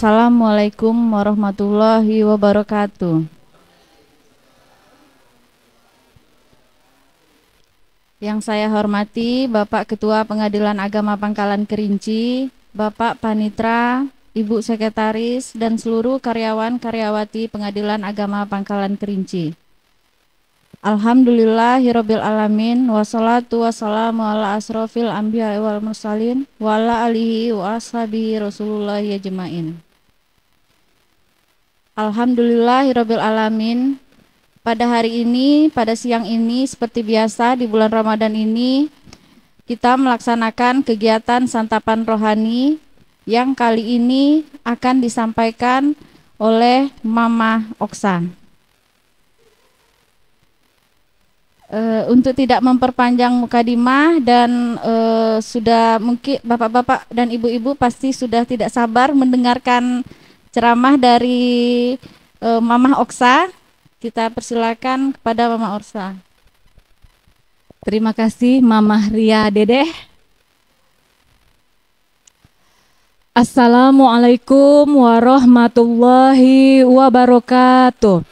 Assalamualaikum warahmatullahi wabarakatuh. Yang saya hormati Bapak Ketua Pengadilan Agama Pangkalan Kerinci, Bapak Panitra, Ibu Sekretaris, dan seluruh karyawan-karyawati Pengadilan Agama Pangkalan Kerinci. Alhamdulillahirabbil alamin, wassalatu wassalamu ala asrofil anbiya wal mursalin wa ala alihi wa ashabihi Rasulullah ajmain. Alhamdulillahirabbil alamin. Pada hari ini, pada siang ini, seperti biasa di bulan Ramadan ini, kita melaksanakan kegiatan santapan rohani yang kali ini akan disampaikan oleh Mama Oksan. Untuk tidak memperpanjang mukadimah dan sudah mungkin bapak-bapak dan ibu-ibu pasti sudah tidak sabar mendengarkan ceramah dari Mama Oksa. Kita persilakan kepada Mama Oksa. Terima kasih Mama Ria Dedeh. Assalamualaikum warahmatullahi wabarakatuh.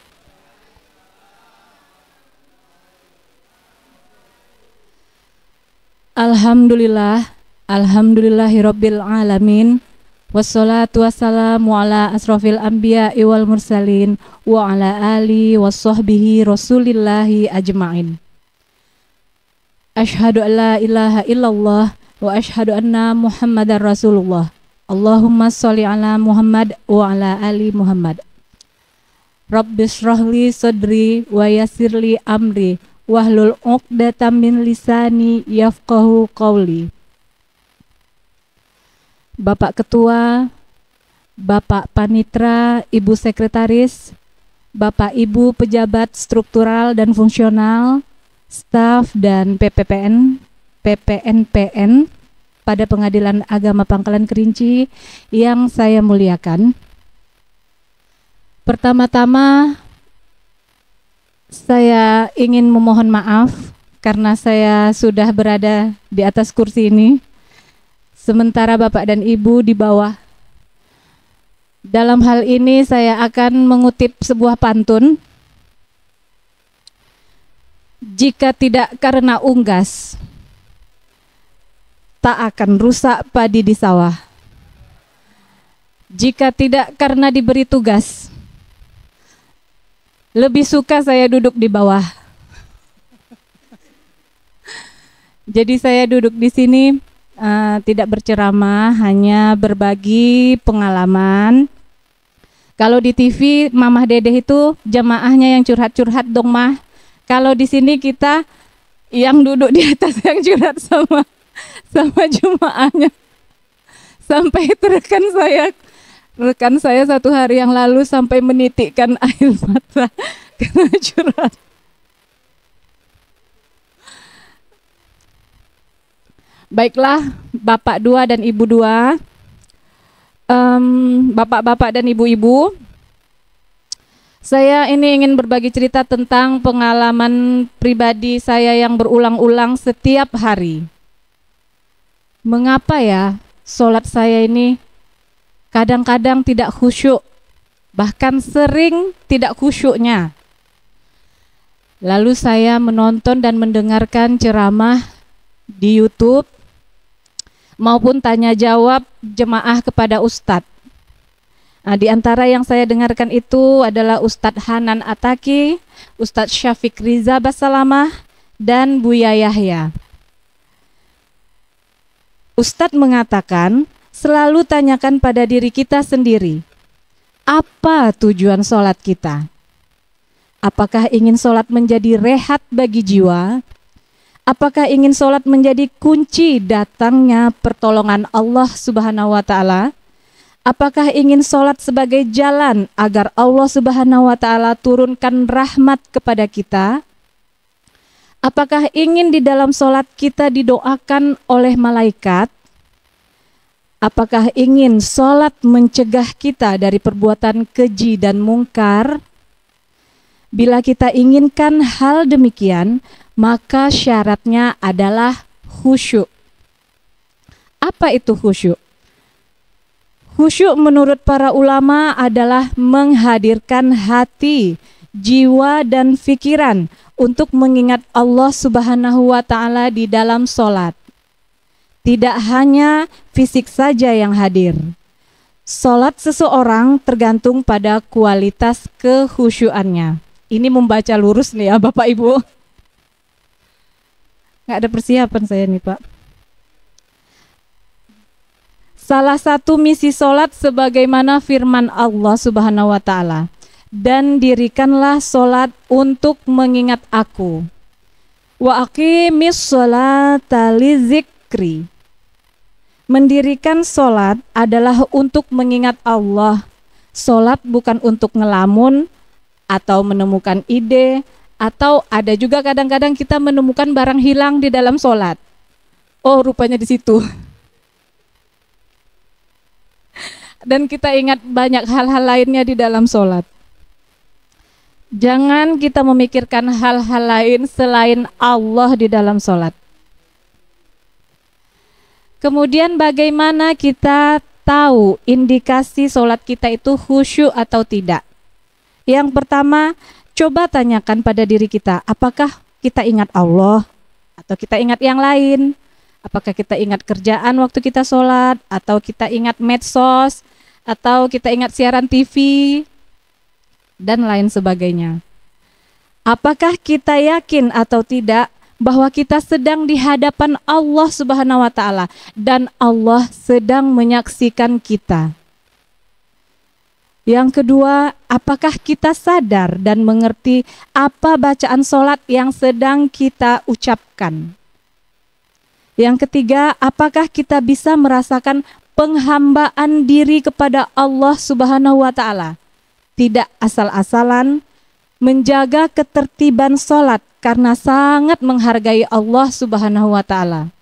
Alhamdulillahirabbil alamin. Wassalatu wassalamu ala asrofil anbiya wal mursalin wa ala ali wassahbihi rasulillahi ajma'in. Asyhadu an la ilaha illallah wa asyhadu anna muhammadar rasulullah. Allahumma sholli ala Muhammad wa ala ali Muhammad. Rabbis shrahli sadri wa yassirli amri wahlul 'uqdatam min lisani yafqahu qawli. Bapak Ketua, Bapak Panitra, Ibu Sekretaris, Bapak Ibu pejabat struktural dan fungsional, staf dan PPNPN pada Pengadilan Agama Pangkalan Kerinci yang saya muliakan. Pertama-tama saya ingin memohon maaf karena saya sudah berada di atas kursi ini, sementara Bapak dan Ibu di bawah. Dalam hal ini saya akan mengutip sebuah pantun. Jika tidak karena unggas, tak akan rusak padi di sawah. Jika tidak karena diberi tugas, lebih suka saya duduk di bawah. Jadi saya duduk di sini tidak berceramah, hanya berbagi pengalaman. Kalau di TV Mamah Dedeh itu jamaahnya yang curhat-curhat dong Mah. Kalau di sini kita yang duduk di atas yang curhat sama jemaahnya. Sampai itu rekan saya satu hari yang lalu sampai menitikkan air mata karena curhat. Baiklah, Bapak dua dan Ibu dua, Bapak-bapak dan Ibu-ibu, saya ini ingin berbagi cerita tentang pengalaman pribadi saya yang berulang-ulang setiap hari. Mengapa ya sholat saya ini kadang-kadang tidak khusyuk, bahkan sering tidak khusyuknya. Lalu saya menonton dan mendengarkan ceramah di YouTube maupun tanya jawab jemaah kepada Ustadz. Nah, di antara yang saya dengarkan itu adalah Ustadz Hanan Ataki, Ustadz Syafiq Riza Basalamah, dan Buya Yahya. Ustadz mengatakan, selalu tanyakan pada diri kita sendiri, apa tujuan sholat kita? Apakah ingin sholat menjadi rehat bagi jiwa? Apakah ingin sholat menjadi kunci datangnya pertolongan Allah Subhanahu wa Ta'ala? Apakah ingin sholat sebagai jalan agar Allah Subhanahu wa Ta'ala turunkan rahmat kepada kita? Apakah ingin di dalam sholat kita didoakan oleh malaikat? Apakah ingin sholat mencegah kita dari perbuatan keji dan mungkar? Bila kita inginkan hal demikian, maka syaratnya adalah khusyuk. Apa itu khusyuk? Khusyuk menurut para ulama adalah menghadirkan hati, jiwa dan pikiran untuk mengingat Allah Subhanahu wa taala di dalam sholat. Tidak hanya fisik saja yang hadir. Sholat seseorang tergantung pada kualitas kekhusyuannya. Ini membaca lurus nih ya Bapak Ibu. Nggak ada persiapan saya nih Pak. Salah satu misi sholat sebagaimana firman Allah Subhanahu wa taala, dan dirikanlah sholat untuk mengingat aku. Wa aqimis sholata lizikri. Mendirikan sholat adalah untuk mengingat Allah. Sholat bukan untuk ngelamun atau menemukan ide, atau ada juga kadang-kadang kita menemukan barang hilang di dalam sholat. Oh, rupanya di situ. Dan kita ingat banyak hal-hal lainnya di dalam sholat. Jangan kita memikirkan hal-hal lain selain Allah di dalam sholat. Kemudian bagaimana kita tahu indikasi sholat kita itu khusyuk atau tidak? Yang pertama, coba tanyakan pada diri kita, apakah kita ingat Allah atau kita ingat yang lain? Apakah kita ingat kerjaan waktu kita sholat, atau kita ingat medsos, atau kita ingat siaran TV, dan lain sebagainya. Apakah kita yakin atau tidak bahwa kita sedang di hadapan Allah Subhanahu wa taala dan Allah sedang menyaksikan kita? Yang kedua, apakah kita sadar dan mengerti apa bacaan sholat yang sedang kita ucapkan? Yang ketiga, apakah kita bisa merasakan penghambaan diri kepada Allah Subhanahu wa taala? Tidak asal-asalan, menjaga ketertiban sholat karena sangat menghargai Allah Subhanahu wa taala.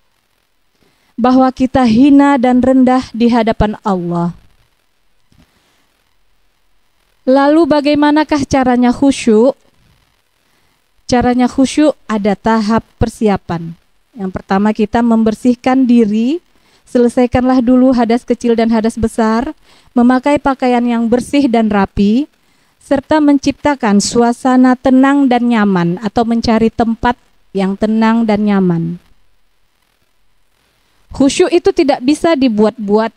Bahwa kita hina dan rendah di hadapan Allah. Lalu bagaimanakah caranya khusyuk? Caranya khusyuk ada tahap persiapan. Yang pertama, kita membersihkan diri, selesaikanlah dulu hadas kecil dan hadas besar, memakai pakaian yang bersih dan rapi, serta menciptakan suasana tenang dan nyaman atau mencari tempat yang tenang dan nyaman. Khusyuk itu tidak bisa dibuat-buat.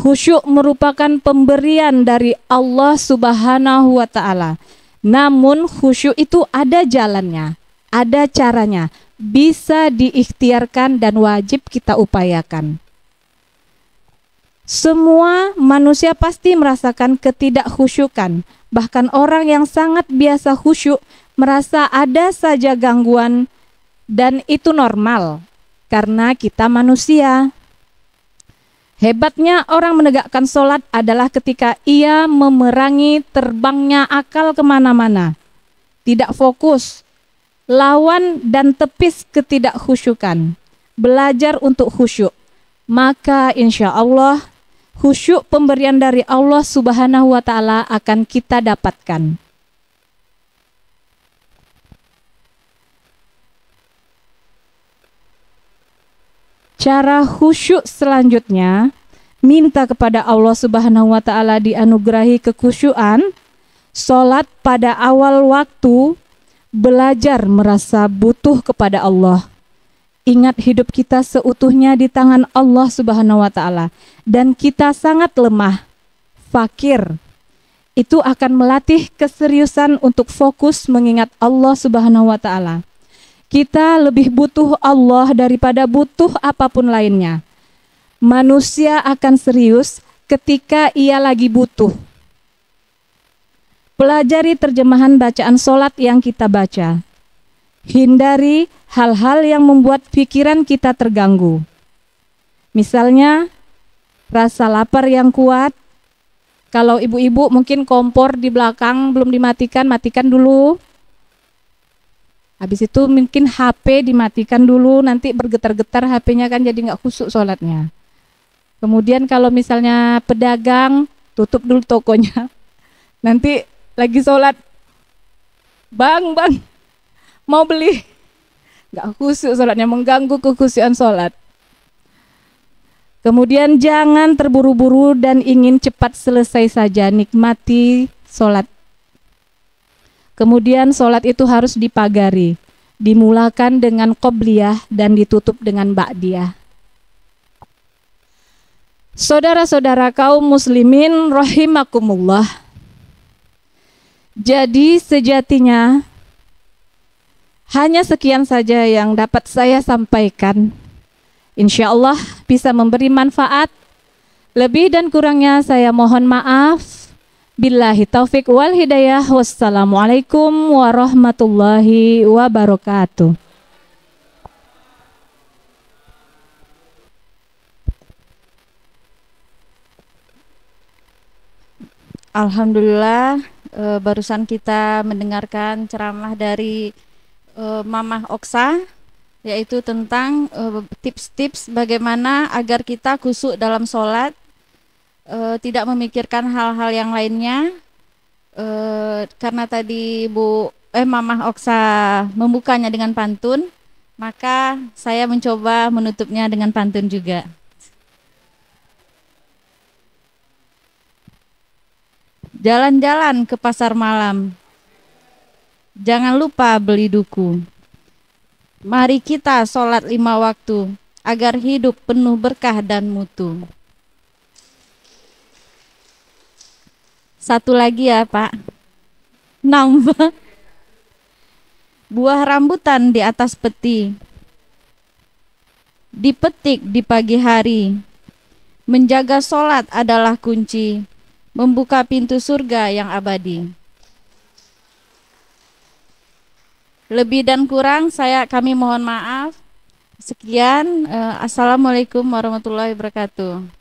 Khusyuk merupakan pemberian dari Allah Subhanahu wa taala. Namun khusyuk itu ada jalannya, ada caranya, bisa diikhtiarkan dan wajib kita upayakan. Semua manusia pasti merasakan ketidakkhusyukan. Bahkan orang yang sangat biasa khusyuk merasa ada saja gangguan, dan itu normal karena kita manusia. Hebatnya orang menegakkan sholat adalah ketika ia memerangi terbangnya akal kemana-mana. Tidak fokus, lawan dan tepis ketidakkhusyukan. Belajar untuk khusyuk. Maka insya Allah khusyuk pemberian dari Allah Subhanahu wa taala akan kita dapatkan. Cara khusyuk selanjutnya, minta kepada Allah Subhanahu wa taala dianugerahi kekhusyuan, salat pada awal waktu, belajar merasa butuh kepada Allah. Ingat hidup kita seutuhnya di tangan Allah Subhanahu wa taala dan kita sangat lemah, fakir. Itu akan melatih keseriusan untuk fokus mengingat Allah Subhanahu wa taala. Kita lebih butuh Allah daripada butuh apapun lainnya. Manusia akan serius ketika ia lagi butuh. Pelajari terjemahan bacaan sholat yang kita baca. Hindari hal-hal yang membuat pikiran kita terganggu. Misalnya, rasa lapar yang kuat. Kalau ibu-ibu mungkin kompor di belakang belum dimatikan, matikan dulu. Habis itu mungkin HP dimatikan dulu, nanti bergetar-getar HP-nya kan jadi nggak khusyuk sholatnya. Kemudian kalau misalnya pedagang, tutup dulu tokonya. Nanti lagi sholat, bang, mau beli. Nggak khusyuk sholatnya, mengganggu kekhusyukan sholat. Kemudian jangan terburu-buru dan ingin cepat selesai saja, nikmati sholat. Kemudian sholat itu harus dipagari, dimulakan dengan qobliyah dan ditutup dengan ba'diyah. Saudara-saudara kaum muslimin rahimakumullah. Jadi sejatinya hanya sekian saja yang dapat saya sampaikan. Insya Allah bisa memberi manfaat. Lebih dan kurangnya saya mohon maaf. Billahi taufik wal hidayah. Wassalamualaikum warahmatullahi wabarakatuh. Alhamdulillah, barusan kita mendengarkan ceramah dari Mamah Oksa, yaitu tentang tips-tips bagaimana agar kita khusyuk dalam sholat, tidak memikirkan hal-hal yang lainnya. Karena tadi Mamah Oksa membukanya dengan pantun, maka saya mencoba menutupnya dengan pantun juga. Jalan-jalan ke pasar malam, jangan lupa beli duku. Mari kita sholat 5 waktu, agar hidup penuh berkah dan mutu. Satu lagi ya Pak, nambah. Buah rambutan di atas peti, dipetik di pagi hari. Menjaga sholat adalah kunci, membuka pintu surga yang abadi. Lebih dan kurang kami mohon maaf. Sekian, assalamualaikum warahmatullahi wabarakatuh.